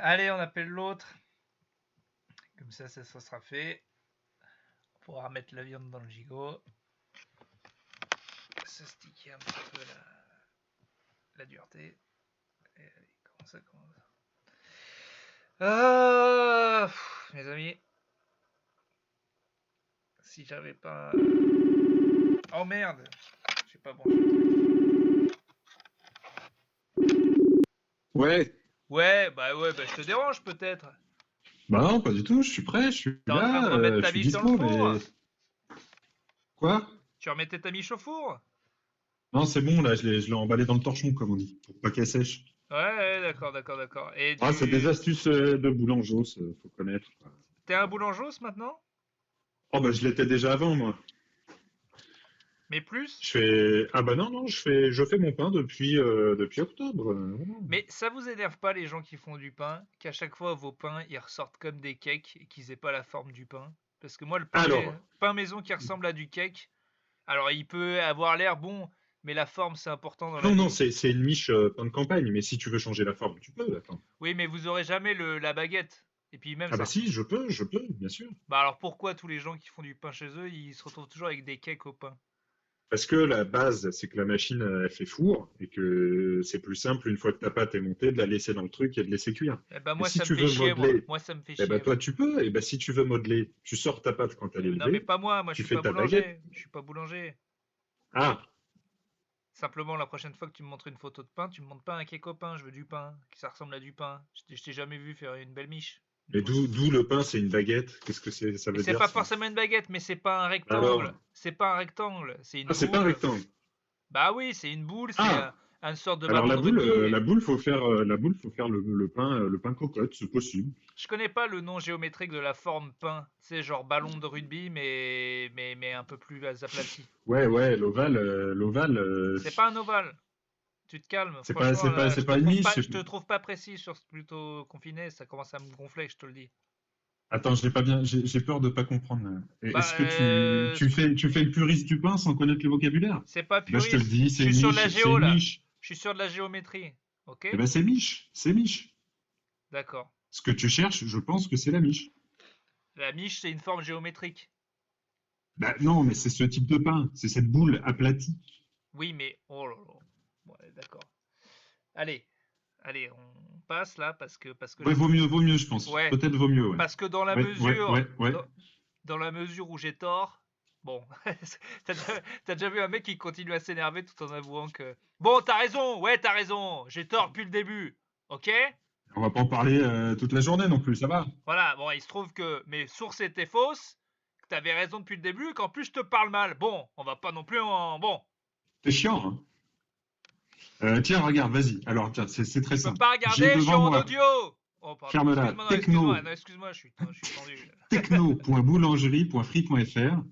Allez, on appelle l'autre. Comme ça sera fait. On pourra mettre la viande dans le gigot. Se sticker un petit peu la dureté. Et allez, comment ça commence. Mes amis. Si j'avais pas... Oh merde. J'ai pas branché le truc. Ouais. Ouais, bah je te dérange peut-être. Bah non, pas du tout, je suis prêt, je suis T'es en train de là, remettre je ta suis miche dans le dispo, four. mais... Quoi? Tu remettais ta miche au four. Non, c'est bon, là, je l'ai emballé dans le torchon, comme on dit, pour pas qu'elle sèche. Ouais, d'accord. Et Ah, c'est des tu... astuces de boulangeos, faut connaître, quoi. T'es un boulangeuse maintenant? Oh, bah, je l'étais déjà avant, moi. Mais plus? Je fais... Ah bah non, non, je fais mon pain depuis octobre. Voilà. Mais ça vous énerve pas les gens qui font du pain, qu'à chaque fois vos pains ils ressortent comme des cakes et qu'ils aient pas la forme du pain? Parce que moi le Alors, pain maison qui ressemble à du cake, alors il peut avoir l'air bon, mais la forme c'est important dans la non, non, vie. c'est une miche pain de campagne, mais si tu veux changer la forme, tu peux, attends. Oui, mais vous aurez jamais la baguette. Et puis même Ah bah ça. si, je peux, bien sûr. Bah alors pourquoi tous les gens qui font du pain chez eux, ils se retrouvent toujours avec des cakes au pain? Parce que la base, c'est que la machine, elle fait four, et que c'est plus simple, une fois que ta pâte est montée, de la laisser dans le truc et de laisser cuire. Eh ben Mais moi si ça me tu fait veux chier moi. modeler, Moi ça me fait eh ben chier toi moi. tu peux, et ben si tu veux modeler, tu sors ta pâte quand elle est Non mais levée, pas moi, je tu suis fais pas ta baguette. boulanger. Je suis pas boulanger. Ah, Simplement, la prochaine fois que tu me montres une photo de pain, tu me montres pas un cake au pain, je veux du pain, qui ça ressemble à du pain. Je t'ai jamais vu faire une belle miche. Une mais fausse. d'où le pain, c'est une baguette. Qu'est-ce que ça Mais veut c'est dire pas ça? forcément une baguette, mais c'est pas un Alors, rectangle. C'est pas un rectangle, c'est une ah, c'est pas un boule. rectangle. Bah oui, c'est une boule, c'est Ah, une sorte de alors ballon de rugby. la boule, faut faire le pain cocotte, c'est possible. Je connais pas le nom géométrique de la forme pain. C'est genre ballon de rugby, mais un peu plus aplati. Ouais, ouais, l'ovale, C'est pas un ovale. Tu te calmes, c'est pas, franchement, c'est pas, là, c'est pas une miche. je te trouve pas précis sur ce plutôt confiné, ça commence à me gonfler, je te le dis. Attends, j'ai pas bien, j'ai peur de pas comprendre, là. Bah, Est-ce que tu fais le puriste du pain sans connaître le vocabulaire? c'est pas Ben, je te le puriste. dis, Je suis sur de la c'est géo une là. miche. Je suis sur de la géométrie. Ok? Eh ben, c'est miche. D'accord. Ce que tu cherches, je pense que c'est la miche. La miche, c'est une forme géométrique. Ben, non, mais c'est ce type de pain, c'est cette boule aplatie. Oui, mais oh là là. Ouais, d'accord. Allez, on passe là parce que Ouais, vaut mieux, je pense. ouais, Peut-être vaut mieux, ouais. parce que dans la Ouais, ouais, mesure ouais, ouais. dans la mesure où j'ai tort. Bon, t'as déjà vu un mec qui continue à s'énerver tout en avouant que bon, t'as raison. Ouais, t'as raison. J'ai tort depuis le début. Ok? On va pas en parler toute la journée non plus, ça va. Voilà, bon, il se trouve que mes sources étaient fausses, que t'avais raison depuis le début, et qu'en plus je te parle mal. Bon, on va pas non plus en... Bon, C'est chiant, hein. Tiens, regarde, vas-y. Alors, tiens, c'est très je peux simple. pas J'ai regarder, je suis devant en moi, audio. Oh, pardon, ferme-la, excuse-moi, non, excuse-moi, techno, non, excuse-moi, je suis tendu. techno.boulangerie.free.fr,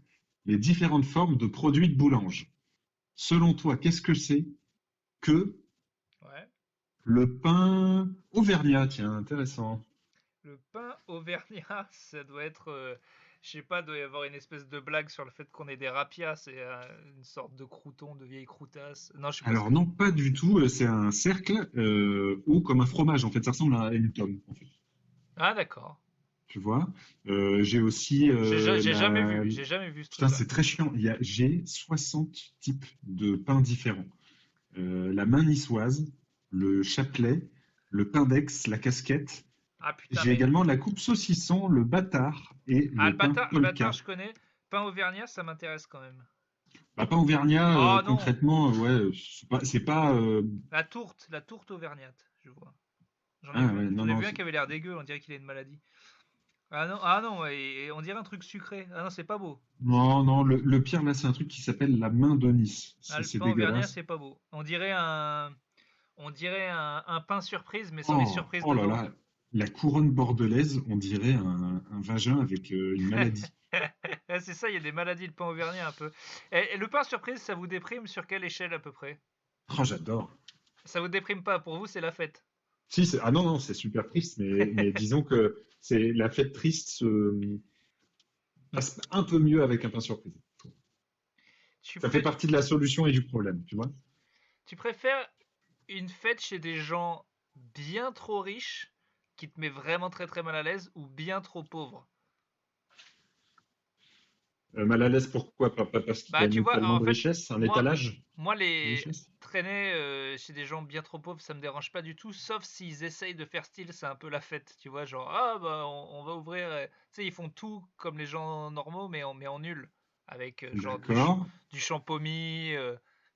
les différentes formes de produits de boulange. Selon toi, qu'est-ce que c'est que Ouais. le pain auvergnat? Tiens, intéressant. Le pain auvergnat, ça doit être... je sais pas, doit y avoir une espèce de blague sur le fait qu'on ait des rapias, c'est une sorte de crouton, de vieille croutasse. Non, je sais pas ce Alors que... non, pas du tout. C'est un cercle ou comme un fromage. En fait, ça ressemble à une tome. En fait, Ah, d'accord. tu vois. J'ai aussi la. J'ai jamais vu ce Putain, truc-là. c'est très chiant. J'ai 60 types de pains différents. La main niçoise, le chapelet, le pain d'Aix, la casquette. Ah putain, J'ai mais... également la coupe saucisson, le bâtard et Ah, le pain le bâtard, polka. je connais. Pain auvergnat, ça m'intéresse quand même. Bah, pain auvergnat, Oh non, concrètement, ouais, c'est pas. la tourte auvergnate, je vois. Ah ouais, non, J'en ai non. vu un qui avait l'air dégueu, on dirait qu'il a une maladie. Ah non, ouais, et on dirait un truc sucré. Ah non, c'est pas beau. Non, non, le pire là, c'est un truc qui s'appelle la main de Nice. Ah, le C'est pain auvergnat, dégueulasse. c'est pas beau. On dirait un pain surprise, mais sans les Oh, surprises oh là dedans. là, la couronne bordelaise, on dirait un vagin avec une maladie. C'est ça, il y a des maladies, le pain auvergnat un peu. Et le pain surprise, ça vous déprime sur quelle échelle à peu près? Oh, j'adore. Ça vous déprime pas, pour vous, c'est la fête. Si, ah non, non, c'est super triste, mais disons que c'est la fête triste se passe un peu mieux avec un pain surprise. Tu, Ça fait pré- partie de la solution et du problème, tu vois. Tu préfères une fête chez des gens bien trop riches qui te met vraiment très très mal à l'aise ou bien trop pauvre? Mal à l'aise, pourquoi? Pas parce qu'il Bah, tu gagne vois, tellement en de fait, richesse, un moi, étalage moi de les richesse? traîner chez des gens bien trop pauvres, ça me dérange pas du tout, sauf s'ils essayent de faire style, c'est un peu la fête, tu vois, genre ah bah on va ouvrir, tu sais, ils font tout comme les gens normaux, mais en nul, avec genre D'accord, du champomis,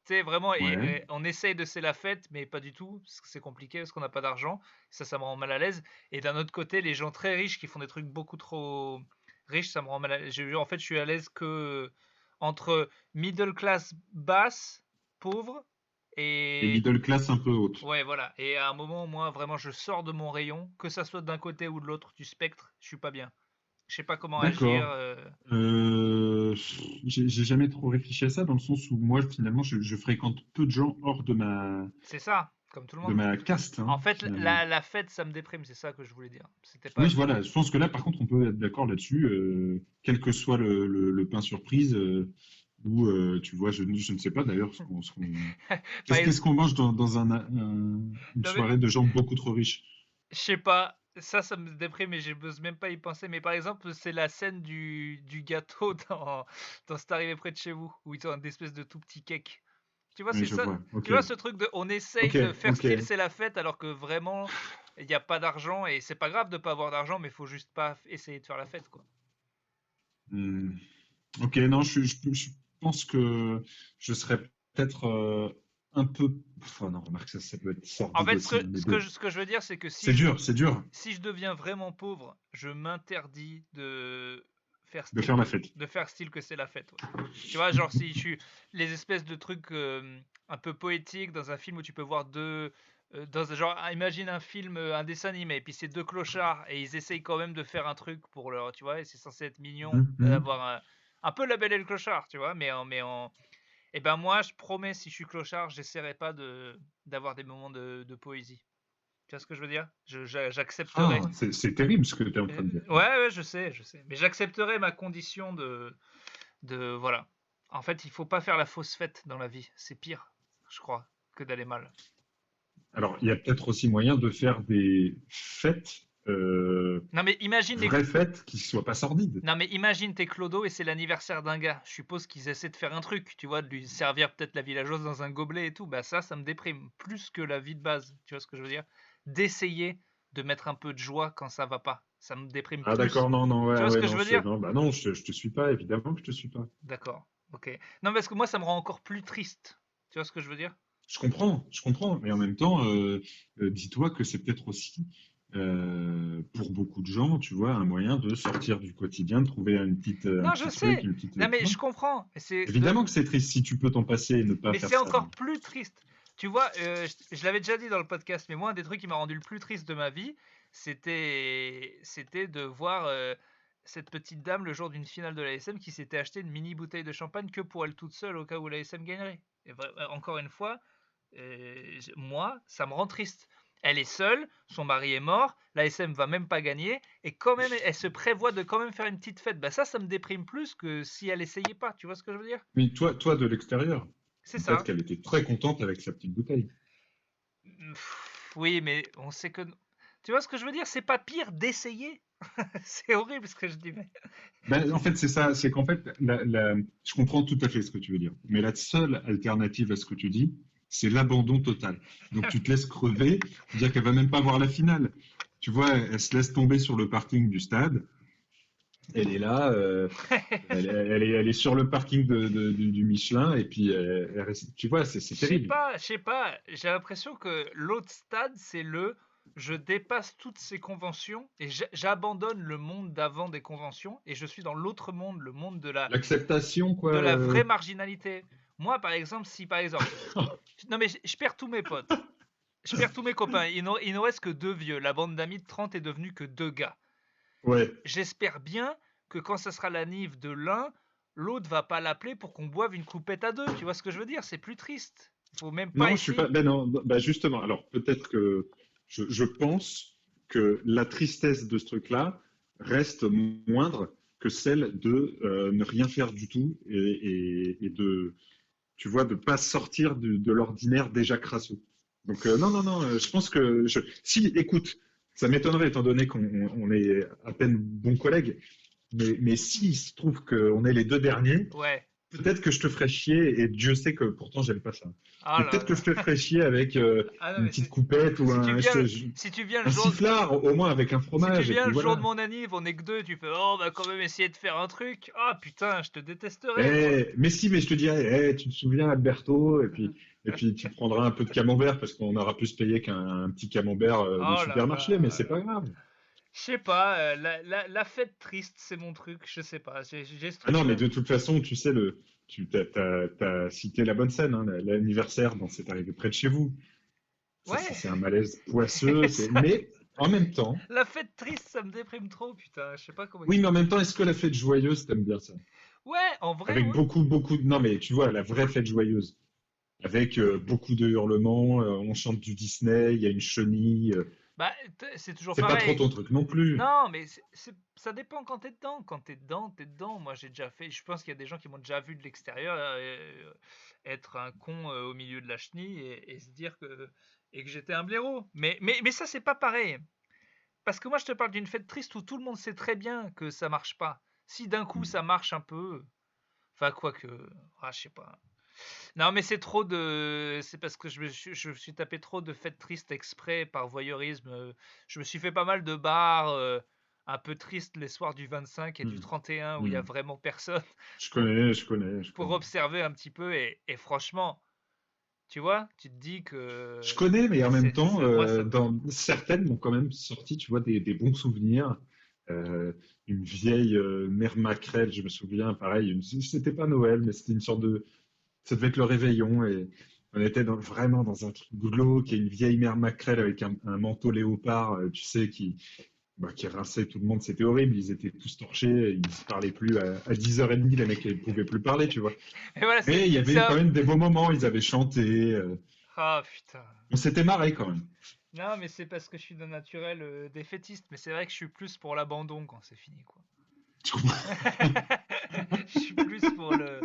tu sais, vraiment, ouais. et on essaye de c'est la fête, mais pas du tout, parce que c'est compliqué, parce qu'on n'a pas d'argent, ça me rend mal à l'aise. Et d'un autre côté, les gens très riches qui font des trucs beaucoup trop riches, ça me rend mal à l'aise. En fait, je suis à l'aise que entre middle class basse, pauvre, Et et middle class un peu haute. ouais, voilà. Et à un moment, moi, vraiment, je sors de mon rayon, que ça soit d'un côté ou de l'autre du spectre, je suis pas bien. Je sais pas comment agir. D'accord. Euh, j'ai jamais trop réfléchi à ça dans le sens où moi finalement je fréquente peu de gens hors C'est ça, comme tout le de monde. ma caste, En hein, fait, finalement. la fête, ça me déprime, c'est ça que je voulais dire. C'était pas Oui, ce que. voilà. Je pense que là, par contre, on peut être d'accord là-dessus, quel que soit le pain surprise, ou tu vois, je ne sais pas d'ailleurs Par qu'est-ce exemple, qu'on mange dans une non, mais soirée de gens beaucoup trop riches. je sais pas, ça me déprime et j'ose même pas y penser. Mais par exemple, c'est la scène du gâteau dans C'est arrivé près de chez vous, où ils ont une espèce de tout petit cake. Tu vois, Oui, c'est je ça. vois. Tu Ok, vois ce truc de on essaye ok, de faire ok. style c'est la fête alors que vraiment il n'y a pas d'argent et c'est pas grave de pas avoir d'argent mais il faut juste pas essayer de faire la fête quoi. Hmm. Ok, non, je pense que je serais peut-être un peu. Enfin, non, remarque, ça peut être En sordide fait aussi, hein, mais bon. ce que je veux dire c'est que C'est dur, c'est dur si je deviens vraiment pauvre, je m'interdis de faire la fête. de faire style que c'est la fête. Ouais. Tu vois, genre si je suis les espèces de trucs un peu poétiques dans un film où tu peux voir deux genre imagine un film, un dessin animé, et puis c'est deux clochards et ils essayent quand même de faire un truc pour leur, tu vois, et c'est censé être mignon Mhm, mhm. d'avoir un peu la Belle et le Clochard, tu vois, et ben moi je promets si je suis clochard, j'essaierai pas d'avoir des moments de poésie. Tu vois ce que je veux dire? J'accepterai. Ah, c'est terrible ce que tu es en train de dire. Ouais, ouais, je sais. Mais j'accepterai ma condition voilà. En fait, il faut pas faire la fausse fête dans la vie. C'est pire, je crois, que d'aller mal. Alors, il y a peut-être aussi moyen de faire des fêtes, Non mais imagine les, vraies fêtes, qui ne soient pas sordides. non mais imagine t'es clodo et c'est l'anniversaire d'un gars. Je suppose qu'ils essaient de faire un truc, tu vois, de lui servir peut-être la villageoise dans un gobelet et tout. Bah ça me déprime plus que la vie de base. Tu vois ce que je veux dire? D'essayer de mettre un peu de joie quand ça va pas. Ça me déprime Ah, plus. d'accord, non, non, Tu ouais, vois ce ouais, que je non, veux dire? non, bah non, je te suis pas, évidemment que je te suis pas. D'accord. Ok. Non, parce que moi, ça me rend encore plus triste. Tu vois ce que je veux dire? Je comprends, mais en même temps, dis-toi que c'est peut-être aussi, pour beaucoup de gens, tu vois, un moyen de sortir du quotidien, de trouver un Non, je petit truc, sais. une petite, Non, tu mais vois. je comprends. Évidemment que c'est triste si tu peux t'en passer et ne pas Mais faire c'est ça. encore plus triste. Tu vois, je l'avais déjà dit dans le podcast, mais moi, un des trucs qui m'a rendu le plus triste de ma vie, c'était de voir cette petite dame le jour d'une finale de l'ASM qui s'était acheté une mini bouteille de champagne que pour elle toute seule au cas où l'ASM gagnerait. Et encore une fois, moi, ça me rend triste. Elle est seule, son mari est mort, l'ASM va même pas gagner, et quand même, elle se prévoit de quand même faire une petite fête. Bah ça me déprime plus que si elle essayait pas. Tu vois ce que je veux dire? Mais toi, de l'extérieur, C'est peut-être ça. qu'elle était très contente avec sa petite bouteille. Oui, mais on sait que. Tu vois ce que je veux dire? C'est pas pire d'essayer. C'est horrible ce que je dis, mais. Ben, en fait, c'est ça, c'est qu'en fait, je comprends tout à fait ce que tu veux dire. Mais la seule alternative à ce que tu dis, c'est l'abandon total. Donc tu te laisses crever, dire qu'elle va même pas voir la finale. Tu vois, elle se laisse tomber sur le parking du stade. Elle est là, elle est sur le parking du Michelin, et puis tu vois, c'est terrible. Je sais pas. J'ai l'impression que l'autre stade, c'est je dépasse toutes ces conventions et j'abandonne le monde d'avant des conventions et je suis dans l'autre monde, le monde L'acceptation, quoi. de la vraie marginalité. Moi, par exemple, si par exemple. Non, mais je perds tous mes potes. Je perds tous mes copains. Il nous reste que deux vieux. La bande d'amis de 30 est devenue que deux gars. Ouais. J'espère bien que quand ça sera la nive de l'un, l'autre va pas l'appeler pour qu'on boive une coupette à deux. Tu vois ce que je veux dire? C'est plus triste. Faut même pas Non, je suis pas. essayer. Ben non, ben justement. Alors peut-être que je pense que la tristesse de ce truc-là reste moindre que celle de ne rien faire du tout et de, tu vois, de pas sortir de l'ordinaire déjà crasseux. Donc non, non, non. Je pense que si, écoute, Ça m'étonnerait étant donné qu'on est à peine bons collègues. Mais s'il se trouve qu'on est les deux derniers, Ouais. peut-être que je te ferais chier, et Dieu sait que pourtant j'aime pas ça. Ah Mais là peut-être que là. je te ferais chier avec Ah non, une mais petite coupette ou si tu viens, si tu viens le un jour, sifflard, au moins avec un si tu fromage, et viens puis le jour de voilà. mon anniv, on est que deux, tu fais, oh, on va quand même essayer de faire un truc. Ah putain, je te détesterais, quoi. Mais si, mais je te dirais, tu te souviens, Alberto, et puis tu prendras un peu de camembert parce qu'on aura plus payé qu'un petit camembert de Oh là supermarché, mais c'est là. pas grave. Je sais pas, la fête triste, c'est mon truc, je sais pas. J'ai ce Ah non, mais truc-là. de toute façon, tu sais, t'as cité la bonne scène, hein, l'anniversaire, c'est arrivé près de chez vous. Ça, Ouais. c'est un malaise poisseux, mais en même temps, La fête triste, ça me déprime trop, putain. Je sais pas comment oui, mais en expliquer. même temps, est-ce que la fête joyeuse, t'aimes bien ça? Ouais, en vrai, Avec ouais. beaucoup de... Non, mais tu vois, la vraie fête joyeuse. Avec beaucoup de hurlements, on chante du Disney, il y a une chenille. Bah, c'est toujours C'est pas trop pareil. ton truc non plus. Non, mais ça dépend quand t'es dedans. Quand t'es dedans, t'es dedans. Moi, j'ai déjà fait. Je pense qu'il y a des gens qui m'ont déjà vu de l'extérieur être un con au milieu de la chenille et se dire que j'étais un blaireau. Mais ça, c'est pas pareil. Parce que moi, je te parle d'une fête triste où tout le monde sait très bien que ça marche pas. Si d'un coup ça marche un peu, enfin, quoi que. Ah, je sais pas. Non, mais c'est trop de. C'est parce que je me suis tapé trop de fêtes tristes exprès par voyeurisme. Je me suis fait pas mal de bars un peu tristes les soirs du 25 et du Hmm. 31 où il y a Hmm. vraiment personne Je pour connais. observer un petit peu. Et franchement, tu vois, tu te dis Je que connais, mais en même temps, moi, dans certaines m'ont quand même sorti, tu vois, des bons souvenirs. Euh, une vieille mère maquerelle, je me souviens, pareil, c'était pas Noël, mais c'était une sorte de, ça devait être le réveillon et on était vraiment dans un truc glauque et une vieille mère maquerelle avec un manteau léopard, tu sais, qui rinçait tout le monde. C'était horrible. Ils étaient tous torchés. Ils ne se parlaient plus à 10h30. Les mecs ne pouvaient plus parler, tu vois. et voilà, Mais il y c'est avait quand un. même des beaux moments. Ils avaient chanté. Ah putain. On s'était marré quand même. Non, mais c'est parce que je suis d'un naturel défaitiste. Mais c'est vrai que je suis plus pour l'abandon quand c'est fini, quoi. Tu comprends? Je suis plus pour le.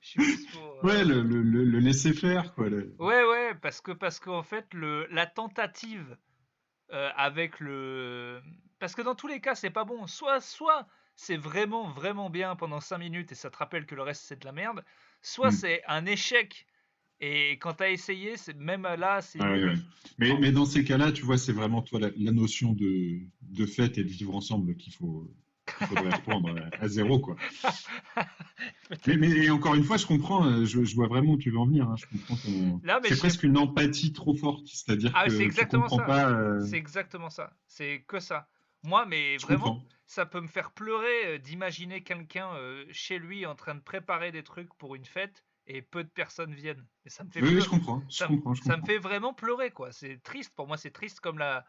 Je suis plus pour. Ouais, le laisser faire, quoi. Ouais, ouais, parce qu'en fait, la tentative avec le. Parce que dans tous les cas, c'est pas bon. Soit c'est vraiment, vraiment bien pendant 5 minutes et ça te rappelle que le reste c'est de la merde. Soit Hmm. c'est un échec et quand t'as essayé, même là, c'est Ah ouais, ouais. nul. En- Mais dans ces cas-là, tu vois, c'est vraiment toi la notion de fête et de vivre ensemble qu'il faudrait reprendre à zéro, quoi. Peut-être. Mais encore une fois, je comprends, je vois vraiment où tu veux en venir, hein. Je comprends Là, mais c'est je sais. presque une empathie trop forte, c'est-à-dire Ah, c'est que tu exactement comprends ça. pas. C'est exactement ça. C'est que ça. Moi, mais Je vraiment, comprends. ça peut me faire pleurer d'imaginer quelqu'un chez lui en train de préparer des trucs pour une fête et peu de personnes viennent. Et ça me fait Oui, oui, pleurer. je comprends, je comprends, je Ça me comprends. fait vraiment pleurer, quoi. C'est triste. Pour moi, c'est triste comme la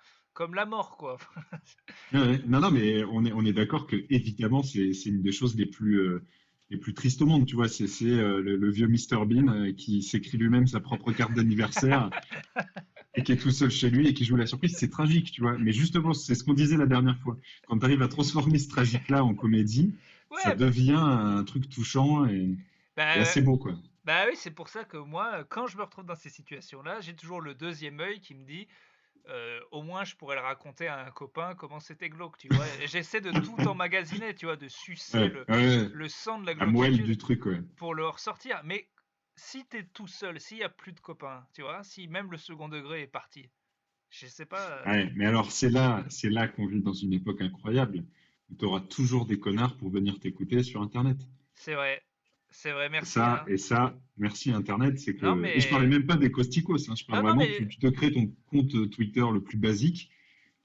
mort, quoi. Ouais, ouais. Non, non, mais on est d'accord que évidemment, c'est une des choses les plus tristes au monde, tu vois. C'est le vieux Mr Bean qui s'écrit lui-même sa propre carte d'anniversaire et qui est tout seul chez lui et qui joue la surprise. C'est tragique, tu vois. Mais justement, c'est ce qu'on disait la dernière fois. Quand tu arrives à transformer ce tragique-là en comédie, ça Ouais, devient un truc touchant et bah, assez beau, quoi. bah oui, c'est pour ça que moi, quand je me retrouve dans ces situations-là, j'ai toujours le deuxième œil qui me dit, au moins je pourrais le raconter à un copain comment c'était glauque, tu vois. Et j'essaie de tout emmagasiner, tu vois, de sucer Ouais, ouais, le sang de la la moelle glauquitude du truc, ouais. pour le ressortir. Mais si t'es tout seul, s'il y a plus de copains, tu vois, si même le second degré est parti, je sais pas. Ouais, mais alors c'est là qu'on vit dans une époque incroyable où tu auras toujours des connards pour venir t'écouter sur Internet. C'est vrai, c'est vrai, Et merci, ça, hein. et ça, merci Internet, c'est Non que. Et je parlais mais, même pas des costicos, hein, je parle non non vraiment, mais, tu te crées ton compte Twitter le plus basique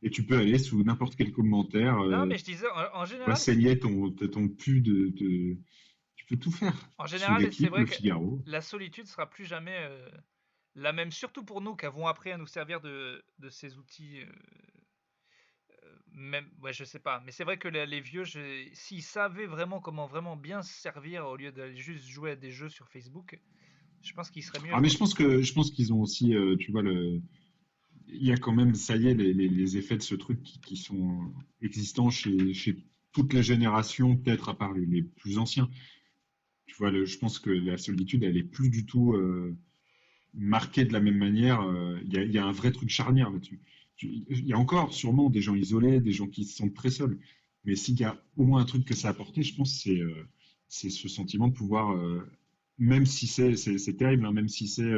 et tu peux aller sous n'importe quel commentaire, non mais je disais, en tu vas général, saigner ton pu tu peux tout faire. en Sous général, c'est l'équipe, vrai le que Figaro. la solitude sera plus jamais la même, surtout pour nous qui avons appris à nous servir de ces outils. Même, ouais, je sais pas, mais c'est vrai que les vieux, s'ils savaient vraiment comment vraiment bien se servir au lieu d'aller juste jouer à des jeux sur Facebook, je pense qu'ils seraient mieux, Ah, mais quoi. je pense qu'ils ont aussi, tu vois, il y a quand même, ça y est, les effets de ce truc qui sont existants chez toutes les générations, peut-être à part les plus anciens. Tu vois, je pense que la solitude, elle est plus du tout marquée de la même manière. Il y a un vrai truc charnière là-dessus. Il y a encore sûrement des gens isolés, des gens qui se sentent très seuls. Mais s'il y a au moins un truc que ça a apporté, je pense, c'est ce sentiment de pouvoir, même si c'est terrible, hein, même si c'est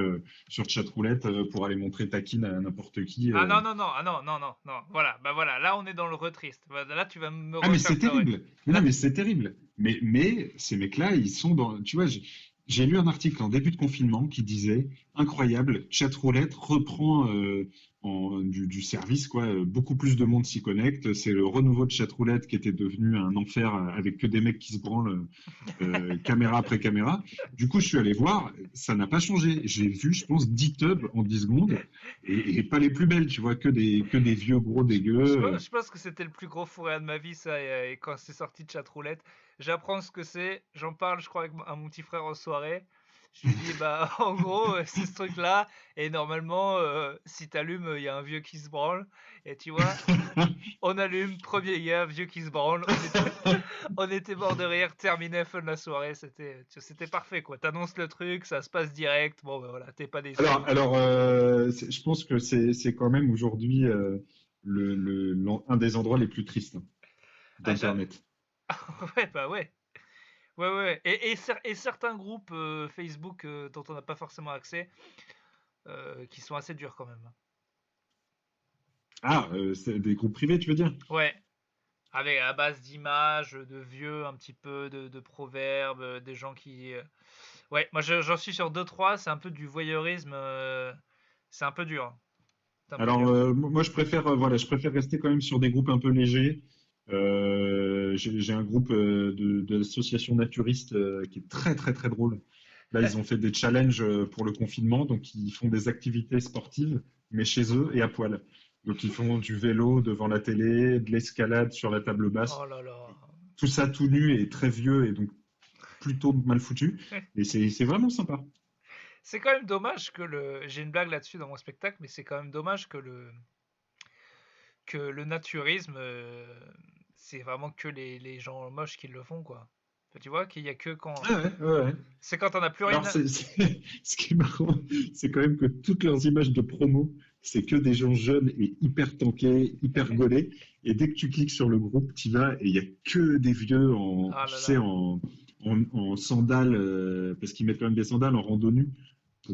sur chatroulette pour aller montrer ta kin à n'importe qui. Ah non, non, non, ah non, non, non, non. Voilà, bah voilà, là on est dans le triste. Voilà, là tu vas me Ah, mais refaire c'est pleurer. terrible. Mais non, Là, mais c'est terrible. Mais ces mecs-là, ils sont dans. Tu vois, j'ai lu un article en début de confinement qui disait incroyable, chatroulette reprend du service, quoi. Beaucoup plus de monde s'y connecte. C'est le renouveau de chatroulette qui était devenu un enfer avec que des mecs qui se branlent caméra après caméra. Du coup, je suis allé voir, ça n'a pas changé. J'ai vu, je pense, 10 tubs en 10 secondes et pas les plus belles, tu vois, que des vieux gros dégueux. je pense que c'était le plus gros fou rire de ma vie, ça, et quand c'est sorti de chatroulette. J'apprends ce que c'est, j'en parle, je crois, à mon petit frère en soirée. Je lui dis, bah, en gros, c'est ce truc-là, et normalement, si t'allumes, il y a un vieux qui se branle, et tu vois, on allume, premier gars, vieux qui se branle, on était mort de rire, terminé, fin de la soirée, c'était parfait, quoi. T'annonces le truc, ça se passe direct, bon, bah voilà, t'es pas déçu. Je pense que c'est quand même aujourd'hui un des endroits les plus tristes hein, Ah, d'Internet. ouais, bah ouais. Ouais, ouais, ouais. Et certains groupes Facebook dont on n'a pas forcément accès, qui sont assez durs quand même. Ah, c'est des groupes privés, tu veux dire? Ouais, avec à base d'images, de vieux, un petit peu de proverbes, des gens qui. Ouais, moi j'en suis sur deux trois, c'est un peu du voyeurisme, c'est un peu dur, hein. C'est un peu Alors, dur. moi, voilà, je préfère rester quand même sur des groupes un peu légers. J'ai un groupe d'associations naturistes qui est très, très, très drôle. Là, ils ont fait des challenges pour le confinement, donc ils font des activités sportives, mais chez eux et à poil. Donc, ils font du vélo devant la télé, de l'escalade sur la table basse, Oh là là. tout ça tout nu et très vieux et donc plutôt mal foutu. Et c'est vraiment sympa. C'est quand même dommage que le. J'ai une blague là-dessus dans mon spectacle, mais c'est quand même dommage que le naturisme, c'est vraiment que les gens moches qui le font, quoi. Tu vois qu'il y a que quand. Ouais, ouais, ouais, ouais. C'est quand on n'a plus rien Alors, à. ce qui est marrant, c'est quand même que toutes leurs images de promo, c'est que des gens jeunes et hyper tankés, hyper gaulés. Et dès que tu cliques sur le groupe, tu vas et il y a que des vieux Ah tu là sais, là. en sandales, parce qu'ils mettent quand même des sandales en rando nu,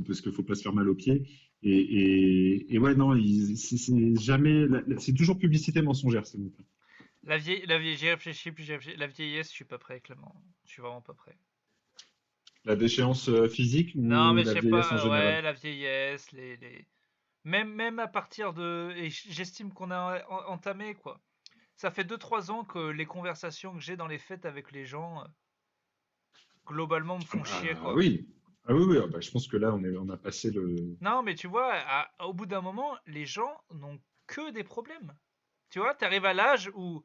parce qu'il faut pas se faire mal aux pieds. Et ouais, non, c'est jamais, c'est toujours publicité mensongère, c'est bon. J'y réfléchis, puis j'y réfléchis. La vieillesse, je suis pas prêt, Clément. Je suis vraiment pas prêt. La déchéance physique Non, ou mais je la sais vieillesse en pas, général? ouais, la vieillesse, même à partir de. Et j'estime qu'on a entamé, quoi. Ça fait 2 3 ans que les conversations que j'ai dans les fêtes avec les gens, globalement, me font chier, Ah quoi. oui, ah oui, oui, ah bah, je pense que là, on a passé le. Non, mais tu vois, au bout d'un moment, les gens n'ont que des problèmes. Tu vois, t'arrives à l'âge où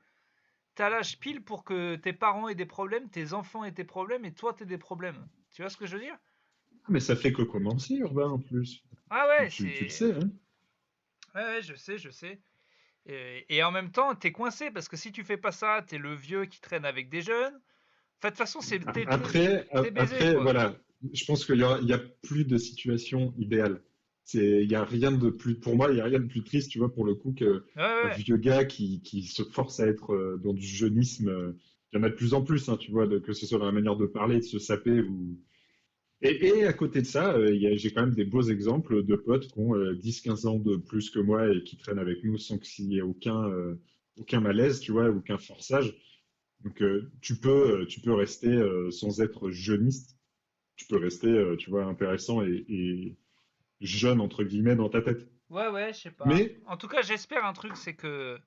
t'as l'âge pile pour que tes parents aient des problèmes, tes enfants aient des problèmes et toi t'aies des problèmes. Tu vois ce que je veux dire? Ah, mais ça fait que commencer, Urbain, en plus. Ah ouais, Tu le c'est. sais, hein? Ouais, ouais, je sais, je sais. Et en même temps, t'es coincé parce que si tu fais pas ça, t'es le vieux qui traîne avec des jeunes. Enfin, de toute façon, t'es baisé, Après, quoi. voilà, je pense qu'il y a plus de situation idéale. Il y a rien de plus, pour moi, il y a rien de plus triste, tu vois, pour le coup, Ouais, qu'un ouais. vieux gars qui se force à être dans du jeunisme. Il y en a de plus en plus, hein, tu vois, que ce soit dans la manière de parler, de se saper ou. Et à côté de ça, j'ai quand même des beaux exemples de potes qui ont 10-15 ans de plus que moi et qui traînent avec nous sans qu'il y ait aucun malaise, tu vois, aucun forçage. Donc, tu peux rester sans être jeuniste, tu peux rester, tu vois, intéressant et jeune, entre guillemets, dans ta tête. Ouais, ouais, je sais pas. Mais, En tout cas, j'espère un truc, c'est que.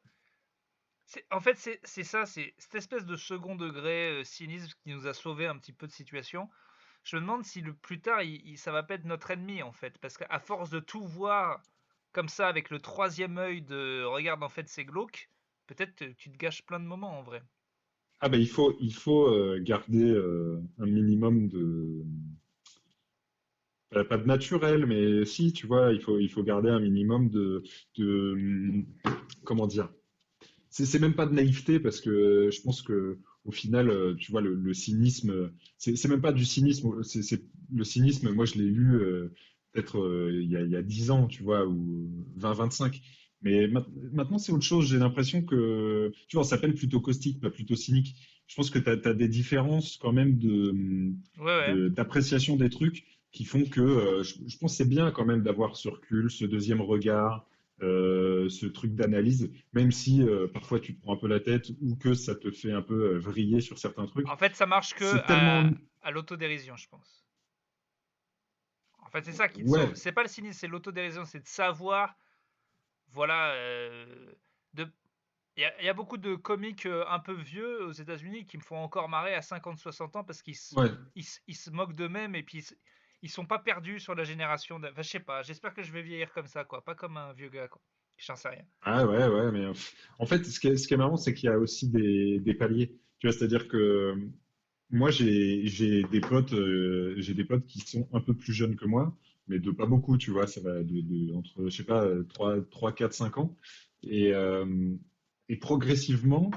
En fait, c'est ça, c'est cette espèce de second degré cynisme qui nous a sauvé un petit peu de situation. Je me demande si plus tard, ça va pas être notre ennemi, en fait. Parce qu'à force de tout voir comme ça, avec le troisième œil de regarde, en fait, c'est glauque, peut-être tu te gâches plein de moments, en vrai. ah ben, il faut garder un minimum de, pas de naturel, mais si, tu vois, il faut garder un minimum de, comment dire, c'est même pas de naïveté parce que je pense que au final, tu vois, le cynisme, c'est même pas du cynisme. Le cynisme, moi, je l'ai lu peut-être il y a 10 ans, tu vois, ou 20-25. Mais maintenant, c'est autre chose. J'ai l'impression que, tu vois, on s'appelle plutôt caustique, pas plutôt cynique. Je pense que tu as des différences quand même Ouais, ouais. d'appréciation des trucs qui font que je pense que c'est bien quand même d'avoir ce recul, ce deuxième regard, ce truc d'analyse, même si parfois tu te prends un peu la tête ou que ça te fait un peu vriller sur certains trucs. En fait, ça marche que C'est tellement... à l'autodérision, je pense. En fait, c'est ça qui te sauve. Ouais, C'est pas le cynisme, c'est l'autodérision, c'est de savoir, voilà, de il y a beaucoup de comiques un peu vieux aux États-Unis qui me font encore marrer à 50-60 ans parce ouais. ils se moquent d'eux-mêmes et puis ils sont pas perdus sur la génération. Enfin, je sais pas, j'espère que je vais vieillir comme ça, quoi. Pas comme un vieux gars, quoi. J'en sais rien. Ah ouais, ouais, mais en fait, ce qui est marrant, c'est qu'il y a aussi des paliers. Tu vois, c'est-à-dire que moi, j'ai des potes qui sont un peu plus jeunes que moi, mais de pas beaucoup, tu vois, ça va entre, je sais pas, 3 4 5 ans. Et, euh, et progressivement,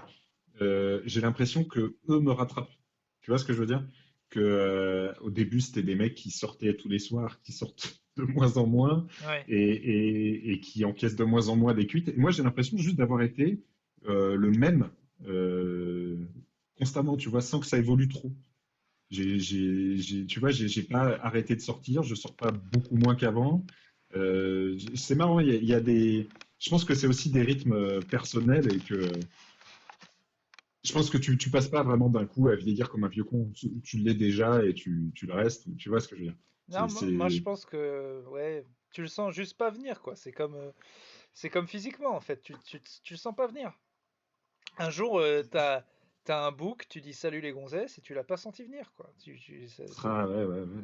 j'ai l'impression que eux me rattrapent. Tu vois ce que je veux dire? Que, au début, c'était des mecs qui sortaient tous les soirs, qui sortent de moins en moins Ouais. et qui encaissent de moins en moins des cuites. Et moi, j'ai l'impression juste d'avoir été le même euh, constamment, tu vois, sans que ça évolue trop. Tu vois, j'ai pas arrêté de sortir, je sors pas beaucoup moins qu'avant. C'est marrant, il y a des. Je pense que c'est aussi des rythmes personnels et que je pense que tu passes pas vraiment d'un coup à vieillir comme un vieux con. Tu l'es déjà et tu le restes. Tu vois ce que je veux dire? Non, moi, je C'est... pense que ouais, tu le sens juste pas venir, quoi. C'est comme physiquement, en fait. Tu le sens pas venir. Un jour, t'as un book, tu dis salut les gonzesses et tu l'as pas senti venir, quoi. Ah ouais, ouais, ouais.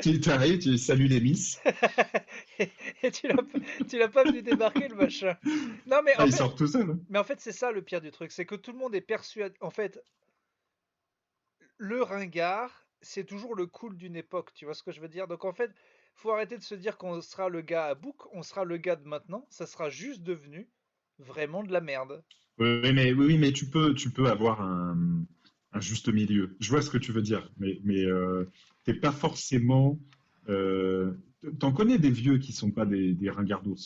Tu arrives, tu salues les miss. Et tu l'as pas vu débarquer, le machin. Non, mais Ah, en il fait, sort tout seul, hein. c'est ça le pire du truc, c'est que tout le monde est persuadé. En fait, le ringard, c'est toujours le cool d'une époque, tu vois ce que je veux dire? Donc en fait, faut arrêter de se dire qu'on sera le gars à bouc, on sera le gars de maintenant, ça sera juste devenu vraiment de la merde. Oui, mais tu peux avoir un juste milieu. Je vois ce que tu veux dire, mais t'es pas forcément. Euh, T'en connais des vieux qui sont pas des ringardos.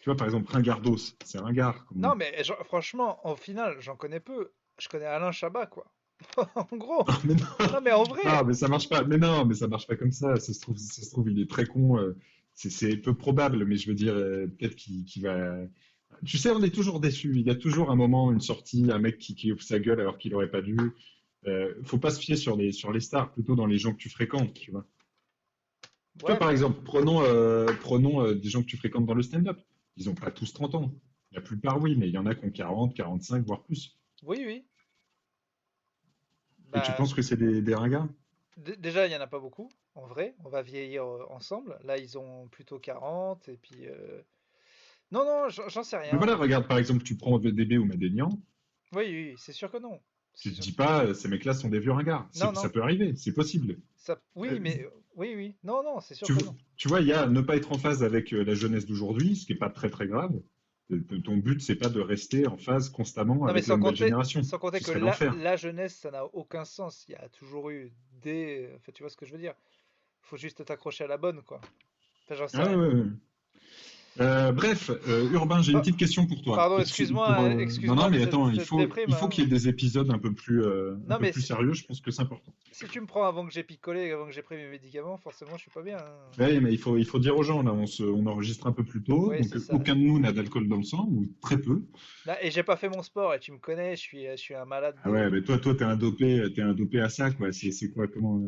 Tu vois, par exemple, ringardos, c'est ringard comme Non, nom. mais franchement, au final, j'en connais peu. Je connais Alain Chabat, quoi. En gros. Mais non, Non, mais en non, vrai. mais ça marche pas. Mais non, mais ça marche pas comme ça. Ça se trouve, il est très con. C'est peu probable, mais je veux dire, peut-être qu'il va. Tu sais, on est toujours déçu. Il y a toujours un moment, une sortie, un mec qui ouvre sa gueule alors qu'il aurait pas dû. Faut pas se fier sur les stars, plutôt dans les gens que tu fréquentes, tu vois. Tu vois, Ouais, par mais. exemple, prenons des gens que tu fréquentes dans le stand-up. Ils ont pas tous 30 ans. La plupart, oui, mais il y en a qui ont 40, 45, voire plus. Oui, oui. Et tu Bah, penses que c'est des ringards? déjà, il n'y en a pas beaucoup, en vrai. On va vieillir ensemble. Là, ils ont plutôt 40, et puis. Non, non, j'en sais Mais rien. voilà, regarde, par exemple, tu prends VDB ou Madénian. Oui, oui, c'est sûr que non. Tu C'est te sûr. dis pas, ces mecs-là sont des vieux ringards. Non, Ça non. peut arriver, c'est possible. Oui, Euh, mais. Oui, oui. Non, non, c'est sûr tu, que vois- non. Tu vois, il y a ne pas être en phase avec la jeunesse d'aujourd'hui, ce qui n'est pas très très grave. Ton but, c'est pas de rester en phase constamment Non, mais avec la nouvelle génération. sans compter Ce que serait l'enfer. la jeunesse, ça n'a aucun sens. Il y a toujours eu des. Enfin, tu vois ce que je veux dire? Faut juste t'accrocher à la bonne, quoi. Enfin, j'en sais Ah ouais, rien. ouais, ouais. Bref, Urbain, j'ai une Pa- petite question pour toi. Pardon, Pour, excuse-moi, non, non, excuse-moi de mais cette, attends, cette déprime, il faut qu'il y hein. ait des épisodes un Non, peu mais plus sérieux. Je pense que c'est important. si tu me prends avant que j'ai picolé, avant que j'ai pris mes médicaments, forcément, je suis pas bien, hein. Oui, mais il faut dire aux gens, là, on enregistre un peu plus tôt, Ouais, donc c'est ça. aucun de nous n'a d'alcool dans le sang, ou très peu. Là, et j'ai pas fait mon sport, et tu me connais, je suis un malade Ah ouais, de. mais toi, t'es un dopé à ça, quoi. C'est quoi, comment,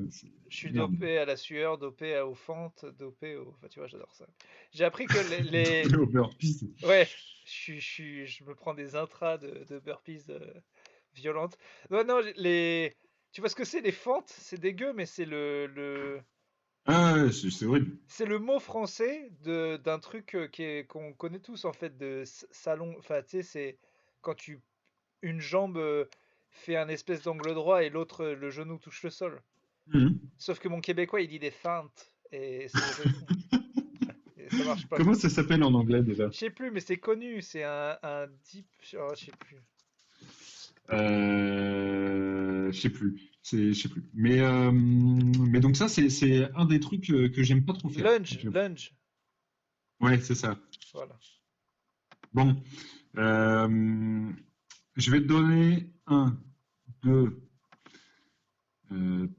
Je suis merde. dopé à la sueur, dopé aux fentes, dopé au. Enfin, tu vois, j'adore ça. J'ai appris que Dopé au burpees. Ouais, je me prends des intras de burpees violentes. Non, non, tu vois ce que c'est, les fentes? C'est dégueu, mais Ah, ouais, c'est horrible. c'est le mot français d'un truc qu'on connaît tous, en fait, de salon. Enfin, tu sais, c'est quand une jambe fait un espèce d'angle droit et l'autre, le genou touche le sol. Mhm. Sauf que mon québécois, il dit des feintes. Et ça marche pas, Comment quoi. ça s'appelle en anglais déjà? Je sais plus, mais c'est connu. C'est un deep. Oh, je sais plus. Je sais plus. Je sais plus. Mais donc ça, c'est un des trucs que j'aime pas trop faire. Lunge, lunge. Ouais, c'est ça. Voilà. Bon, euh, je vais te donner 2,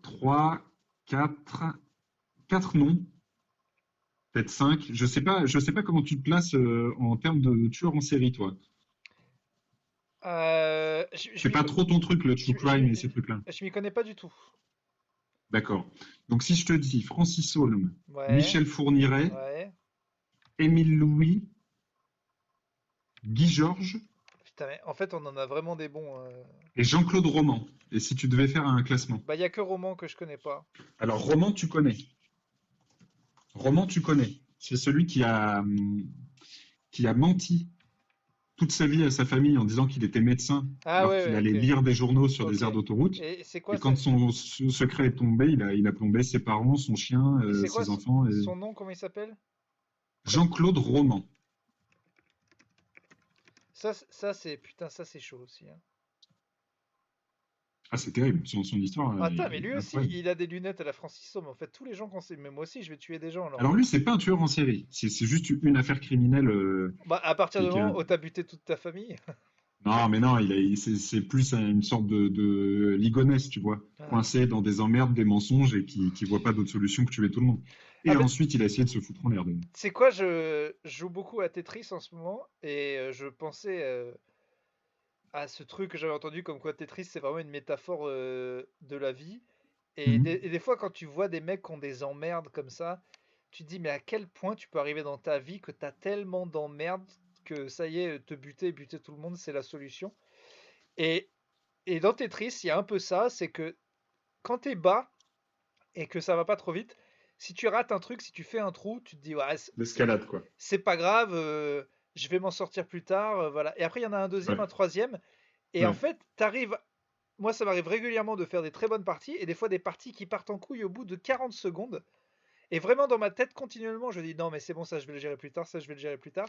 3, 4 noms, peut-être 5. Je sais pas comment tu te places en termes de tueurs en série, toi. Je C'est m'y pas co- trop ton truc, le je true m'y- je crime m'y- et ces trucs-là. je m'y connais pas du tout. D'accord. Donc si je te dis Francis Holm, Ouais, Michel Fourniret, ouais. Émile Louis, Guy Georges Putain, mais en fait, on en a vraiment des bons. et Jean-Claude Roman. Et si tu devais faire un classement. Bah, il y a que Roman que je connais pas. Alors Roman, tu connais. Roman, tu connais. C'est celui qui a menti toute sa vie à sa famille en disant qu'il était médecin, Ah alors ouais, qu'il ouais, allait ok. lire des journaux sur des Ok. aires d'autoroute. Et c'est quoi Et quand ça? son secret est tombé, il a plombé ses parents, son chien, Et c'est quoi ses enfants. son nom? Comment il s'appelle? Jean-Claude Roman. Ça c'est putain, ça c'est chaud aussi, hein. Ah, c'est terrible. Son histoire Attends, mais lui est aussi, incroyable. il a des lunettes à la Francis Homme. En fait, tous les gens qu'on sait, mais moi aussi, je vais tuer des gens alors. Alors lui, c'est pas un tueur en série. C'est juste une affaire criminelle. Bah, à partir qui, du qui a- moment où t'as buté toute ta famille. Non, mais non, c'est plus une sorte de ligonesse, tu vois, Ah. coincé dans des emmerdes, des mensonges et qui voit pas d'autre solution que tuer tout le monde. Ah Et ben, ensuite, il a essayé de se foutre en l'air. c'est quoi, je joue beaucoup à Tetris en ce moment et je pensais à ce truc que j'avais entendu comme quoi Tetris c'est vraiment une métaphore de la vie. Et des fois, quand tu vois des mecs qui ont des emmerdes comme ça, tu te dis, mais à quel point tu peux arriver dans ta vie que t'as tellement d'emmerdes que ça y est, te buter, buter tout le monde, c'est la solution. Et, et dans Tetris, il y a un peu ça, c'est que quand t'es bas et que ça va pas trop vite, si tu rates un truc, si tu fais un trou, tu te dis, ouais, L'escalade, quoi. c'est pas grave, je vais m'en sortir plus tard, voilà. Et après, il y en a un deuxième, Ouais, un troisième, et en ouais. fait, t'arrives. Moi, ça m'arrive régulièrement de faire des très bonnes parties, et des fois des parties qui partent en couille au bout de 40 secondes. Et vraiment, dans ma tête, continuellement, je dis non, mais c'est bon, ça, je vais le gérer plus tard, ça, je vais le gérer plus tard.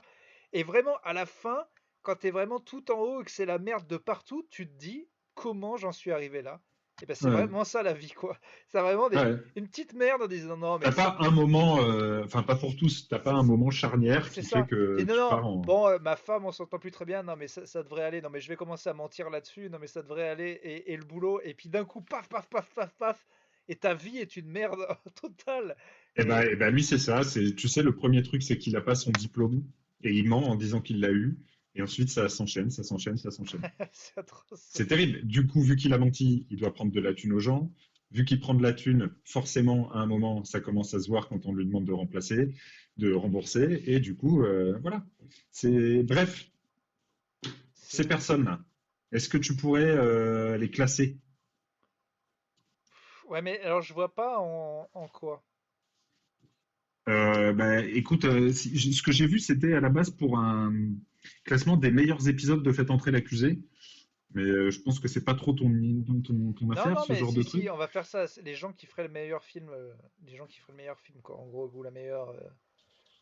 Et vraiment, à la fin, quand t'es vraiment tout en haut et que c'est la merde de partout, tu te dis comment j'en suis arrivé là. Et ben, c'est Ouais, vraiment ça la vie, quoi. C'est vraiment ouais. une petite merde en disant non, mais T'as pas un moment, enfin pas pour tous, t'as pas un moment charnière c'est qui fait ça. Et que non, tu non, pars en. bon, ma femme, on s'entend plus très bien. Non, mais ça devrait aller. Non, mais je vais commencer à mentir là-dessus. Non, mais ça devrait aller. Et le boulot. Et puis d'un coup, paf, paf, paf, paf, paf. Et ta vie est une merde totale. Et Eh ben lui c'est ça, tu sais le premier truc c'est qu'il a pas son diplôme et il ment en disant qu'il l'a eu et ensuite ça s'enchaîne, ça s'enchaîne, ça s'enchaîne. c'est atroce. C'est terrible. Du coup, vu qu'il a menti, il doit prendre de la thune aux gens. Vu qu'il prend de la thune, forcément, à un moment, ça commence à se voir quand on lui demande de remplacer, de rembourser. Et du coup, voilà. Bref, ces C'est. personnes-là, est-ce que tu pourrais les classer? Ouais, mais alors je vois pas en quoi. Bah, écoute, ce que j'ai vu, c'était à la base pour un classement des meilleurs épisodes de Faites entrer l'accusé. Mais je pense que c'est pas trop ton Non, affaire, non, ce mais genre si, de truc. si, on va faire ça. C'est les gens qui feraient le meilleur film. Les gens qui feraient le meilleur film, quoi. En gros, ou la meilleure.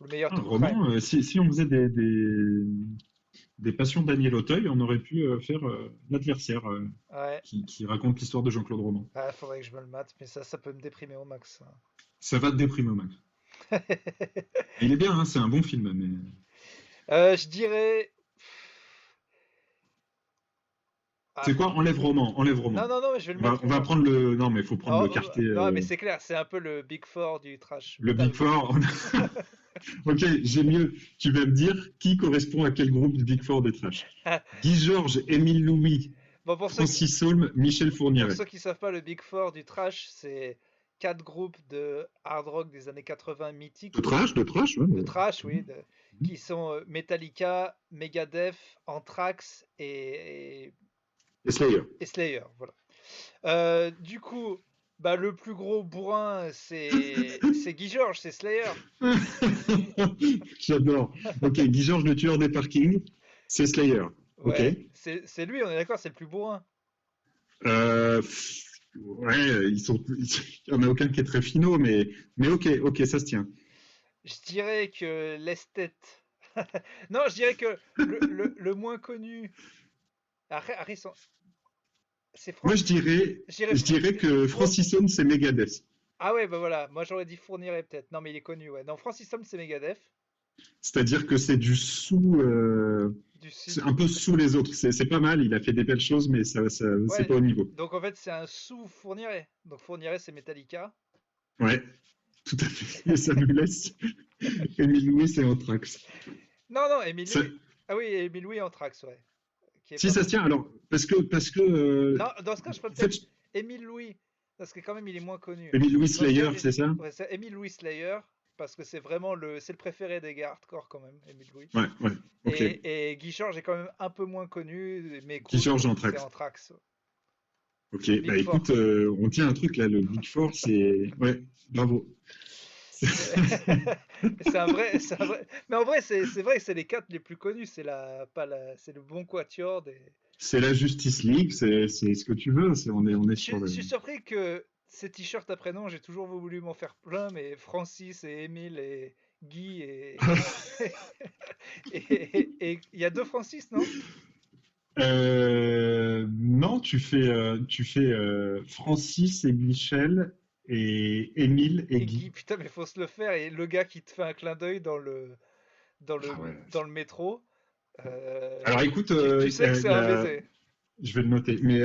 Ou le meilleur Un true crime. roman, si on faisait des passions d'Agnès Auteuil, on aurait pu faire l'adversaire Ouais. qui raconte l'histoire de Jean-Claude Roman. Ah, faudrait que je me le mate, mais ça peut me déprimer au max, Ça va te déprimer au max. ça. Il est bien, hein, c'est un bon film, mais Je dirais. Ah, c'est quoi? Enlève Roman, enlève non, Roman. non, non, mais je vais le On mettre. va prendre le. Non, mais il faut prendre Non, le quartier. non, mais c'est clair, c'est un peu le Big Four du trash. Le Big Four. Ok, j'ai mieux. Tu vas me dire qui correspond à quel groupe du Big Four des trash. Guy Georges, Émile Louis, Bon, Francis Saulme, Michel pour Fourniret. ceux qui savent pas, le Big Four du trash, c'est quatre groupes de hard rock des années 80 mythiques, De trash, ouais. de trash, oui, qui sont Metallica, Megadeth, Anthrax Et Slayer. et Slayer, voilà. Du coup, bah, le plus gros bourrin, c'est Guy Georges, c'est Slayer. J'adore. Ok, Guy Georges, le tueur des parkings, c'est Slayer. Ok. Ouais, c'est lui, on est d'accord, c'est le plus bourrin. Ouais, il y en a aucun qui est très finot, mais ok, ça se tient. Je dirais que l'esthète. Non, je dirais que le moins connu. Harrison. C'est Moi, Francis. Je dirais je dirais que Francis Holmes, c'est Megadeth. Ah ouais, bah voilà, moi j'aurais dit Fourniret peut-être. Non, mais il est connu, ouais. Non, Francis Holmes, c'est Megadeth. C'est-à-dire que c'est du sous, Du c'est sud. un peu sous les autres. C'est pas mal, il a fait des belles choses, mais c'est Ouais, pas au niveau. donc en fait, c'est un sous-Fourniret. Donc Fourniret, c'est Metallica. Ouais, tout à fait. Et ça nous laisse Émile Louis et Anthrax. Non, non, Émile Ça- Louis. Ah oui, Émile Louis Anthrax, ouais. Qui est si pas ça mal. se tient, alors, parce que Non, dans ce cas, je peux en fait, peut-être Émile Louis, parce que quand même, il est moins connu. Émile Louis Dans ce cas, Slayer, c'est ça? ouais, c'est Émile Louis Slayer, parce que c'est le préféré des gars hardcore quand même, Émile Louis. Ouais, ouais, ok. Et Guy Georges est quand même un peu moins connu, mais Qui cool, Georges c'est Anthrax. Anthrax. Ok, bah Big Four. écoute, on tient un truc là, le Big Four, c'est. Ouais, bravo. C'est c'est un vrai. Mais en vrai, c'est vrai que c'est les quatre les plus connus. C'est la, pas la, c'est le bon quatuor des. C'est la Justice League, c'est ce que tu veux. On est sur Je le. suis surpris que ces t-shirts à prénom, j'ai toujours voulu m'en faire plein, mais Francis et Émile et Guy et et il y a deux Francis, non? Non, tu fais Francis et Michel et Émile et Et Guy, Guy. putain, mais faut se le faire. Et le gars qui te fait un clin d'œil Ah ouais. dans le métro, Alors écoute, tu sais que c'est un baiser. je vais le noter. Mais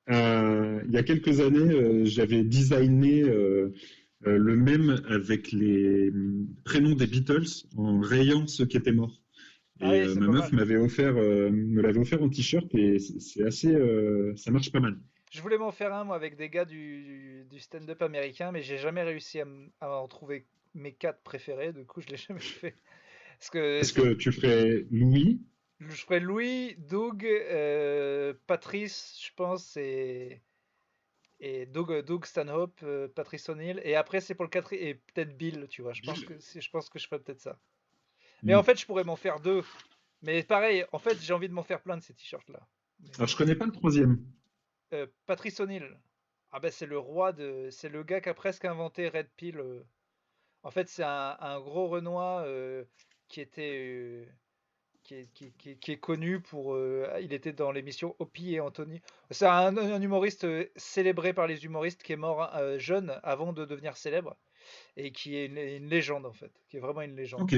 il y a quelques années, j'avais designé le même avec les prénoms des Beatles en rayant ceux qui étaient morts. Ah Et oui, c'est ma pas meuf mal. me l'avait offert en t-shirt et c'est assez, ça marche pas mal. Je voulais m'en faire un, moi, avec des gars du stand-up américain, mais j'ai jamais réussi à en trouver mes quatre préférés. Du coup, je l'ai jamais fait. Parce que Est-ce que tu ferais Louis? je ferais Louis, Doug, Patrice, je pense, et Doug Stanhope, Patrice O'Neill. Et après, c'est pour le quatrième, et peut-être Bill, tu vois. Bill. Je pense que je ferais peut-être ça. Mais en Hmm. fait, je pourrais m'en faire deux. Mais pareil, en fait, j'ai envie de m'en faire plein de ces t-shirts-là. Alors Mais je connais pas le troisième. Patrice O'Neill. Ah ben c'est le roi c'est le gars qui a presque inventé Red Pill. En fait, c'est un gros Renoir qui était qui est connu pour. Il était dans l'émission Opie et Anthony. C'est un humoriste célébré par les humoristes qui est mort jeune avant de devenir célèbre et qui est une légende en fait, qui est vraiment une légende. Ok,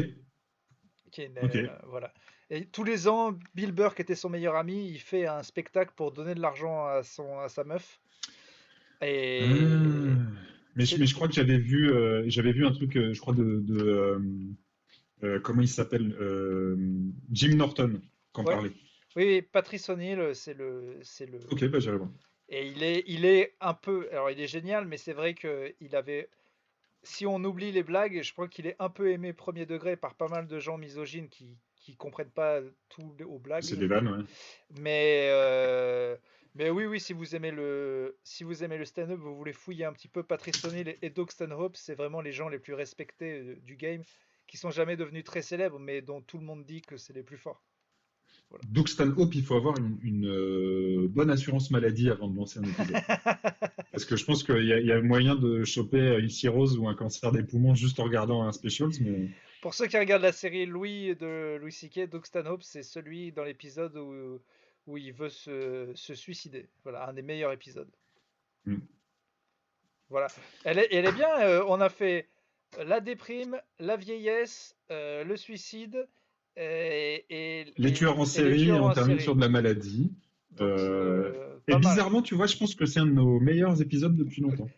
ok. Voilà. Et tous les ans, Bill Burr, qui était son meilleur ami, il fait un spectacle pour donner de l'argent à sa meuf. Ah. Et Mais c'est, je crois que j'avais vu un truc, je crois comment il s'appelle, Jim Norton, qu'en ouais, parlait. oui, oui, Patrice O'Neill, c'est le. Ok, bah j'irai voir. Et il est un peu, alors il est génial, mais c'est vrai que il avait, si on oublie les blagues, je crois qu'il est un peu aimé premier degré par pas mal de gens misogynes qui comprennent pas tout aux C'est blagues. des vannes, ouais. Mais, oui, oui, si vous aimez le stand-up, vous voulez fouiller un petit peu Patrice O'Neill et Doug Stanhope, c'est vraiment les gens les plus respectés du game, qui sont jamais devenus très célèbres, mais dont tout le monde dit que c'est les plus forts. Voilà. Doug Stanhope, il faut avoir une bonne assurance maladie avant de lancer un épisode. Parce que je pense qu'il y a moyen de choper une cirrhose ou un cancer des poumons juste en regardant un specials, mais Pour ceux qui regardent la série Louis de Louis C.K., Doug Stanhope, c'est celui dans l'épisode où il veut se suicider. Voilà, un des meilleurs épisodes. hmm. Voilà. Elle est bien. On a fait la déprime, la vieillesse, le suicide Les tueurs en et les série, et tueurs on en termine sur série. de la maladie. Donc, Et pas mal. bizarrement, tu vois, je pense que c'est un de nos meilleurs épisodes depuis longtemps.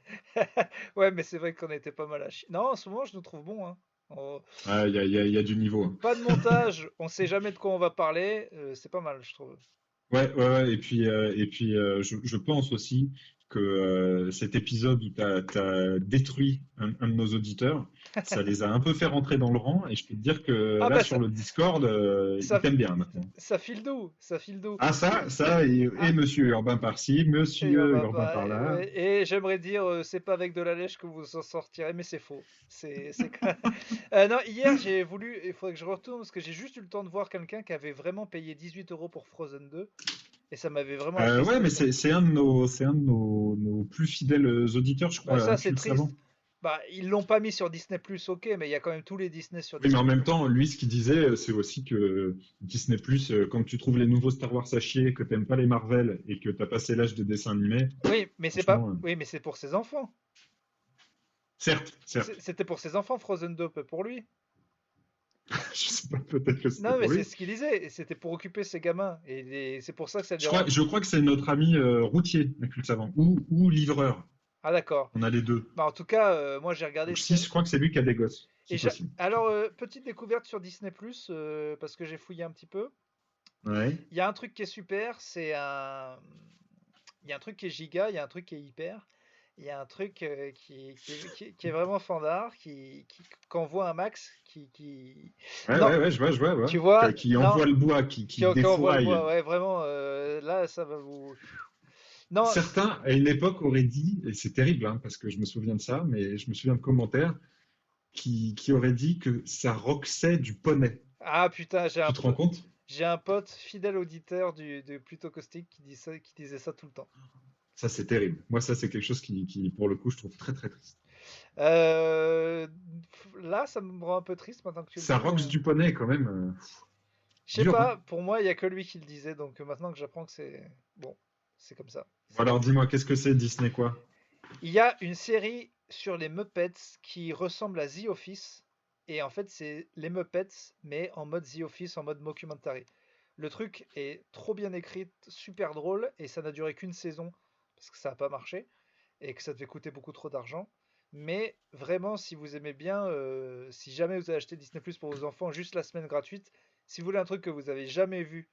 Ouais, mais c'est vrai qu'on était pas mal à chier. Non, en ce moment, je nous trouve bons, hein. Ah, il y a du niveau, hein. Pas de montage, on sait jamais de quoi on va parler. C'est pas mal, je trouve. Ouais, ouais, ouais. Et puis je pense aussi que cet épisode où tu as détruit un de nos auditeurs, ça les a un peu fait rentrer dans le rang. Et je peux te dire que Ah là, bah sur le Discord, ils ça, t'aiment bien maintenant. ça file d'où? Ça file d'où? Ah, et Ah, Monsieur Urbain par-ci, et, Monsieur Urbain par là. ouais, et j'aimerais dire, c'est pas avec de la lèche que vous en sortirez, mais c'est faux. C'est non, hier il faudrait que je retourne parce que j'ai juste eu le temps de voir quelqu'un qui avait vraiment payé 18 euros pour Frozen 2 et ça m'avait vraiment Ouais, mais attristé. c'est un de nos plus fidèles auditeurs, je Bah crois, ça hein, c'est tu le savais. triste. Bah ils l'ont pas mis sur Disney Plus, ok, mais il y a quand même tous les Disney sur Oui, mais en Disney même Plus. temps, lui, ce qu'il disait, c'est aussi que Disney+, quand tu trouves les nouveaux Star Wars à chier, que t'aimes pas les Marvel et que t'as passé l'âge des dessins animés, Oui, mais c'est pas, franchement, oui, mais c'est pour ses enfants. certes, certes. C'était pour ses enfants Frozen 2, pas pour lui. Je sais pas, peut-être que c'était Non, mais pour c'est lui. ce qu'il disait. Et c'était pour occuper ses gamins. Et c'est pour ça que ça le Je crois, dérange. je crois que c'est notre ami routier, Hercule Savant, ou livreur. Ah, d'accord. On a les deux. Bah, en tout cas, moi, j'ai regardé Donc si, je crois que c'est lui qui a des gosses. Et C'est possible. alors, petite découverte sur Disney+, parce que j'ai fouillé un petit peu. Ouais. Il y a un truc qui est super, il y a un truc qui est giga, il y a un truc qui est hyper, il y a un truc qui est vraiment fandard, qu'on voit un max, Ouais, Non, ouais, ouais, je vois, ouais. tu vois, Qui non, envoie le bois, qui qui envoie le bois, défouraille. ouais, vraiment, là, ça va vous... Non, Certains, à une époque, auraient dit, et c'est terrible, hein, parce que je me souviens de ça, mais je me souviens de commentaires qui auraient dit que ça roxait du poney. ah putain, Tu te rends compte? j'ai un pote fidèle auditeur de Pluto Caustique qui disait ça tout le temps. Ça, c'est terrible. Moi, ça, c'est quelque chose pour le coup, je trouve très, très triste. Euh, Là, ça me rend un peu triste maintenant que tu le Ça dis, mais roxe du poney, quand même. je sais Dur, hein? pas, pour moi, il y a que lui qui le disait, donc maintenant que j'apprends que c'est bon, c'est comme ça. Bon, alors, dis-moi, qu'est-ce que c'est Disney, quoi? Il y a une série sur les Muppets qui ressemble à The Office, et en fait, c'est les Muppets, mais en mode The Office, en mode mockumentary. Le truc est trop bien écrit, super drôle, et ça n'a duré qu'une saison, parce que ça n'a pas marché, et que ça devait coûter beaucoup trop d'argent. Mais vraiment, si vous aimez bien, si jamais vous avez acheté Disney Plus pour vos enfants juste la semaine gratuite, si vous voulez un truc que vous avez jamais vu,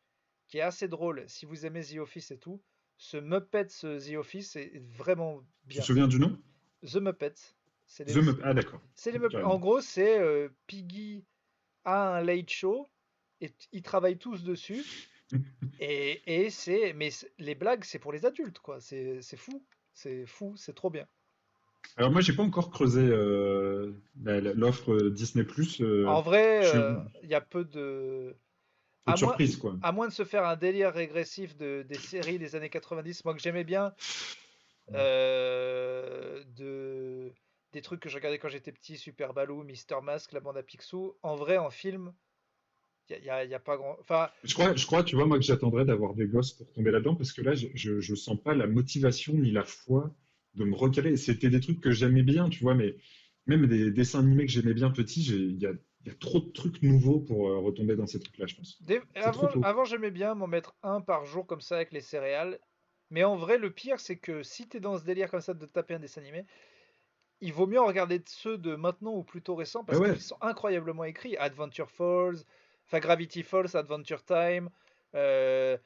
qui est assez drôle, si vous aimez The Office et tout, ce Muppets The Office est vraiment Tu te bien. souviens du nom? The Muppets, c'est les, Ah, d'accord. c'est les Muppets. En Carrément. gros, c'est Piggy a un late show et ils travaillent tous dessus. Les blagues, c'est pour les adultes, quoi. C'est fou. C'est fou, c'est trop bien. Alors, moi, j'ai pas encore creusé l'offre Disney+. En vrai, Je suis il y a peu de. peu À de moins, surprise, quoi. à moins de se faire un délire régressif des séries des années 90, moi que j'aimais bien, de, des trucs que je regardais quand j'étais petit, Super Baloo, Mister Mask, La Bande à Picsou. En vrai, en film, y a pas grand. Enfin, Je crois, tu vois, moi, que j'attendrais d'avoir des gosses pour tomber là-dedans, parce que là, je sens pas la motivation ni la foi de me recaler. C'était des trucs que j'aimais bien, tu vois, mais même des dessins animés que j'aimais bien petit, il y a trop de trucs nouveaux pour retomber dans ces trucs-là, je pense. C'est trop tôt. avant j'aimais bien m'en mettre un par jour comme ça avec les céréales. Mais en vrai, le pire, c'est que si t'es dans ce délire comme ça de te taper un dessin animé, il vaut mieux en regarder ceux de maintenant ou plutôt récents Ah parce ouais, qu'ils sont incroyablement écrits. Adventure Falls, enfin Gravity Falls, Adventure Time, euh,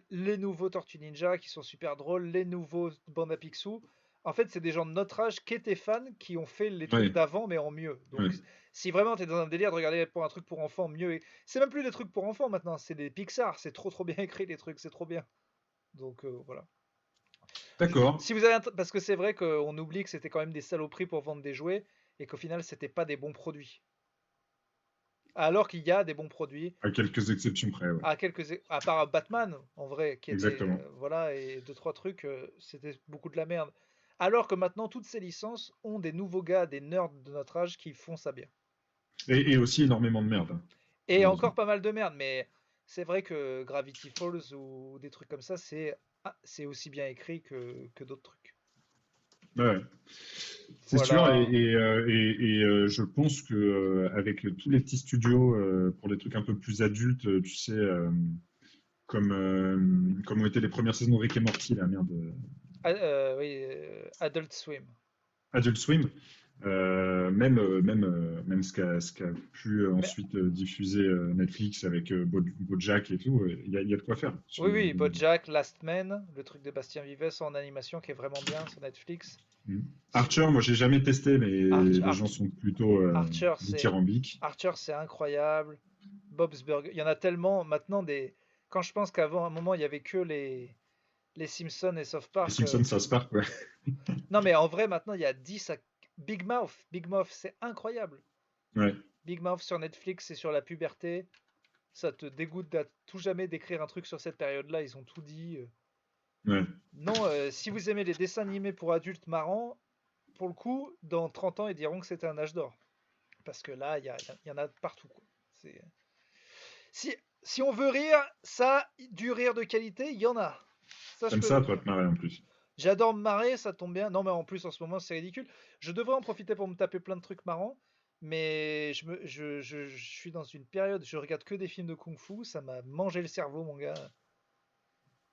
les nouveaux Tortues Ninja qui sont super drôles, les nouveaux Bande à Picsou. En fait, c'est des gens de notre âge qui étaient fans qui ont fait les trucs ouais, d'avant mais en mieux. ouais. Donc, si vraiment t'es dans un délire de regarder pour un truc pour enfants mieux, c'est même plus des trucs pour enfants maintenant, c'est des Pixar, c'est trop bien écrit les trucs, c'est trop bien. Donc voilà. D'accord. Si vous avez parce que c'est vrai qu'on oublie que c'était quand même des saloperies pour vendre des jouets et qu'au final c'était pas des bons produits. Alors qu'il y a des bons produits, À quelques exceptions près, ouais. à part Batman en vrai, qui était Exactement. voilà et deux trois trucs, c'était beaucoup de la merde. Alors que maintenant toutes ces licences ont des nouveaux gars, des nerds de notre âge qui font ça bien. Et aussi énormément de merde, hein, Et encore malheureusement. pas mal de merde, mais c'est vrai que Gravity Falls ou des trucs comme ça, c'est aussi bien écrit que d'autres trucs. Ouais, ouais. C'est sûr, Voilà. je pense que avec tous les petits studios pour les trucs un peu plus adultes, tu sais, comme ont été les premières saisons de Rick et Morty, la merde, Oui, Adult Swim. Adult Swim, même ce qu'a pu Mais ensuite diffuser Netflix avec BoJack et tout, il y a de quoi faire sur oui, les oui, animés. BoJack, Last Man, le truc de Bastien Vives en animation qui est vraiment bien sur Netflix. Mm. Si- Archer, moi j'ai jamais testé, mais Arch- les gens Arch- sont plutôt Archer, dithyrambiques. C'est incroyable. Bob's Burger, il y en a tellement maintenant des. Quand je pense qu'avant un moment il y avait que les Simpsons et South Les Park. Simpsons, ça se part, quoi. Non mais en vrai maintenant il y a 10 à... Big Mouth, c'est incroyable. Ouais, Big Mouth sur Netflix, c'est sur la puberté. Ça te dégoûte d'à tout jamais d'écrire un truc sur cette période-là, ils ont tout dit. ouais. Non, si vous aimez les dessins animés pour adultes marrants, pour le coup, dans 30 ans, ils diront que c'était un âge d'or. Parce que là, il y en a partout, quoi. C'est- Si, si on veut rire, ça, du rire de qualité, il y en a. Ça, je Comme peux ça, le toi, dire. te marrer en plus. J'adore me marrer, ça tombe bien. Non, mais en plus, en ce moment, c'est ridicule. Je devrais en profiter pour me taper plein de trucs marrants. Mais je suis dans une période, je regarde que des films de kung-fu, ça m'a mangé le cerveau, mon gars.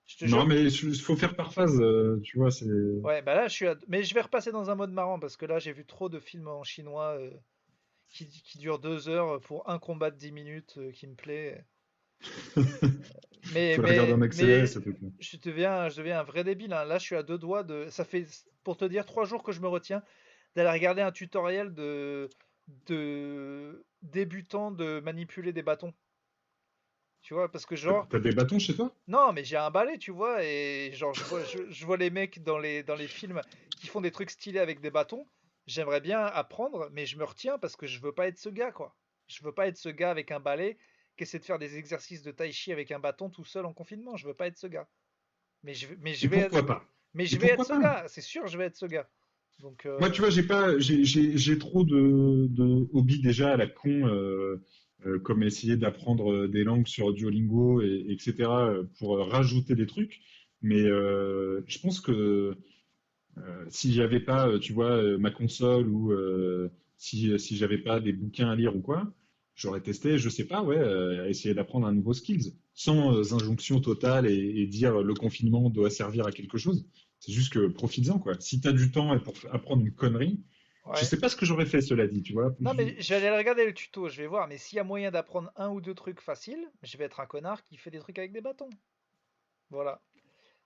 Je te Non, jure. mais il faut faire par phase, tu vois, c'est... Ouais, bah là, mais je vais repasser dans un mode marrant parce que là, j'ai vu trop de films en chinois qui durent 2 heures pour un combat de 10 minutes qui me plaît. faut le regarder en accéléré, Mais ça te plaît. je deviens un vrai débile, hein. Là, je suis à 2 doigts de. Ça fait, pour te dire, 3 jours que je me retiens d'aller regarder un tutoriel de débutant de manipuler des bâtons. Tu vois, parce que genre, T'as des bâtons chez toi? non, mais j'ai un balai, tu vois, et genre, je vois les mecs dans les films qui font des trucs stylés avec des bâtons. J'aimerais bien apprendre, mais je me retiens parce que je veux pas être ce gars, quoi. Je veux pas être ce gars avec un balai qui essaie de faire des exercices de tai chi avec un bâton tout seul en confinement. Je veux pas être ce gars. Mais je, mais je Et vais être, pourquoi pas? mais Et je vais être pourquoi ce pas? gars. C'est sûr, je vais être ce gars. Donc, Moi, tu vois, j'ai trop de hobbies déjà à la con, comme essayer d'apprendre des langues sur Duolingo, etc., pour rajouter des trucs. Mais je pense que si j'avais pas, tu vois, ma console ou si j'avais pas des bouquins à lire ou quoi, j'aurais testé, je sais pas, ouais, essayer d'apprendre un nouveau skills, sans injonction totale et dire le confinement doit servir à quelque chose. C'est juste que profites-en, quoi. Si tu as du temps et pour apprendre une connerie, je ouais. sais pas ce que j'aurais fait, cela dit, tu vois. Non, mais je vais aller regarder le tuto, je vais voir. Mais s'il y a moyen d'apprendre un ou deux trucs faciles, je vais être un connard qui fait des trucs avec des bâtons. Voilà.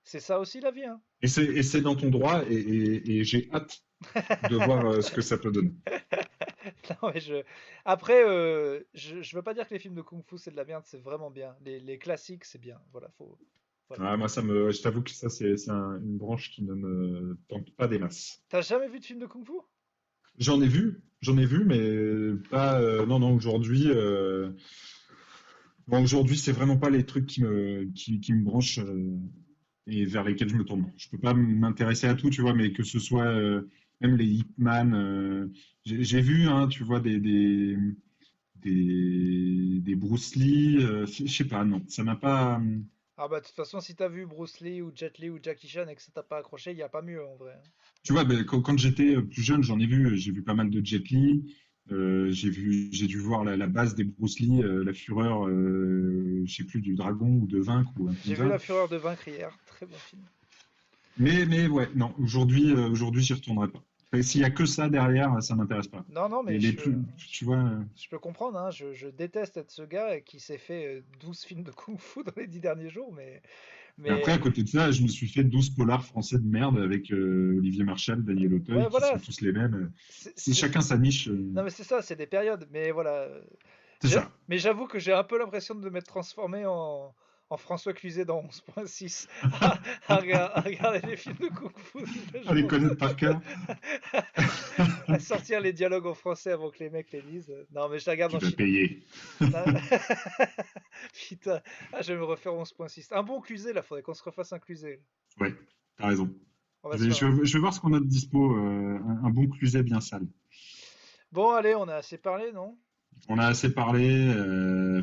C'est ça aussi la vie, hein. Et c'est dans ton droit et j'ai hâte de voir ce que ça peut donner. Non, mais Après, je veux pas dire que les films de kung-fu c'est de la merde, c'est vraiment bien. Les classiques, c'est bien. Voilà, voilà. Ah, moi, je t'avoue que ça, une branche qui ne me tente pas des masses. T'as jamais vu de film de kung-fu? J'en ai vu, mais pas. Non, non, aujourd'hui, bon, aujourd'hui, c'est vraiment pas les trucs qui me branchent et vers lesquels je me tourne. Je peux pas m'intéresser à tout, tu vois, mais que ce soit même les Hitman, j'ai vu, hein, tu vois, des Bruce Lee, je sais pas, non, ça m'a pas. Ah bah de toute façon, si t'as vu Bruce Lee ou Jet Li ou Jackie Chan et que ça t'a pas accroché, y a pas mieux en vrai, hein. Tu vois, ben, quand j'étais plus jeune, j'ai vu pas mal de Jet Li. J'ai dû voir la base des Bruce Lee, la fureur, je sais plus, du dragon ou de vaincre ou un truc J'ai comme vu ça. La Fureur de vaincre hier, très bon film. Mais ouais, non, aujourd'hui, j'y retournerai pas. Et s'il y a que ça derrière, ça m'intéresse pas. Non, non, mais Les plus, tu vois, je peux comprendre, hein. Je déteste être ce gars qui s'est fait 12 films de kung-fu dans les 10 derniers jours, et après, à mais côté de ça, je me suis fait 12 polars français de merde avec Olivier Marchal, Daniel ouais, Auteuil, qui voilà. sont tous les mêmes. C'est, C'est c'est- chacun sa niche, Non, mais c'est ça, c'est des périodes. Mais voilà. c'est ça. Mais j'avoue que j'ai un peu l'impression de m'être transformé en François Cluzet dans 11.6 à regarder les films de Kung Fu toute la À les journée, connaître par cœur. à sortir les dialogues en français avant que les mecs les lisent. Non, mais je la regarde Tu en vas chinois. payer. Non. Putain, je vais me refaire 11.6. Un bon Cluzet, là, faudrait qu'on se refasse un Cluzet. Ouais, t'as raison. On va se faire. Je vais voir ce qu'on a de dispo, un bon cluset bien sale. Bon, allez, on a assez parlé, non? On a assez parlé,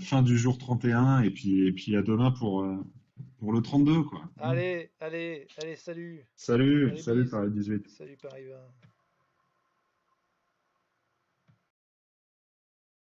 fin du jour 31, et puis à demain pour le 32, quoi. Hein. Allez, allez, allez, salut. Salut, Allez, salut bise. Paris 18. Salut, Paris 20.